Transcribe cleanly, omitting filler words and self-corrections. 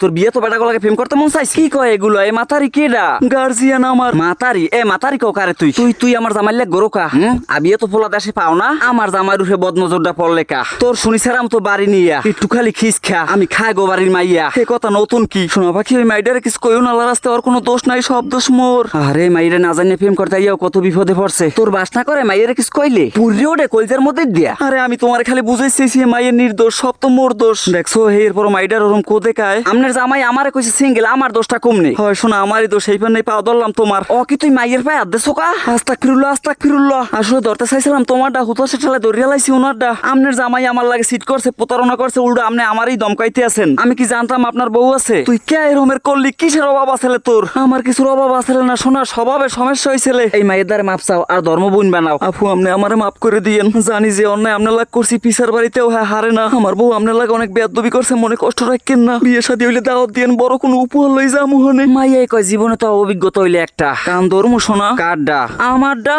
তোর বিয়ে তো বেটা গলাকে প্রেম করতে মন চাইছে কি কয় এগুলো? এ মাতারি কেডা? গার্জিয়ান আমার মাতারি। এ মাতারি কারে তুই তুই তুই আমার জামাই লাগ গরোকা আবিয়ে তো পোলা দেশে পাও না আমার জামাইর উঠে বদনজরটা পড়লে কা তোর শুনিছিলাম তো বাড়ি নিয়া একটু খালি খিস খা আমি খাই গো বাড়ির মাইয়া এ কথা নতুন কি শোনা পাখি ওই মাইডারে কিছু কইও না রাস্তে ওর কোনো দোষ নাই সব দোষ মোর আরে মাইরে না জানিয়ে প্রেম করতে ইয়াও কত বিপদে পড়ছে তোর বাসনা করে মাইয়ের কিছু কইলে পুরি ওডে কলজের মধ্যে দিয়া আরে আমি তোমার খালি বুঝাইছি মাইয়ের নির্দোষ সব তো মোর দোষ দেখছো এরপর মাইডার ওরম কোদে কায় আমনের জামাই আমারে কইছে সিঙ্গেল আমার দোষটা কম নেই হয় শোনা আমারই দোষ এই পান্নে পাও ধরলাম তোমার ও কি তুই মাইয়ের পায়ে হাত দেছো কা আস্তাগফিরুল্লাহ আসলে ধরতে চাইছিলাম তোমারটা হুতোসে ঠেলে ধরিয়া লাইছি ওনারটা আমনের জামাই আমার লাগে সিট করছে প্রতারণা করছে উল্টো আমনে আমারই দমকাইতে আছেন আমি কি জানতাম আপনার বউ আছে তুই কে এরমের করলি কিসের অভাব আছে তোর আমার কিছুর অভাব আছে না শোনা স্বভাবে সমস্যা হয়েছিল এই মায়ের দ্বারা মাপ চাও আর ধর্ম বোন বানাও আপু আমনে আমারে মাফ করে দিয়েন জানি যে অন্যায় আমনে লাগ করছি পিসার বাড়িতেও হারে না আমার বউ আমনে লাগ অনেক বেয়াদবি করছে মনে কষ্ট রাখেন না বিয়ে শাদী হইলে দাওয়াত দিয়েন বড় কোনো উপহার লই যামু হনে মাইয়াই কয় জীবনে তো অভিজ্ঞতা হইলে একটা কান ধর্ম শোনা কারডা আমারডা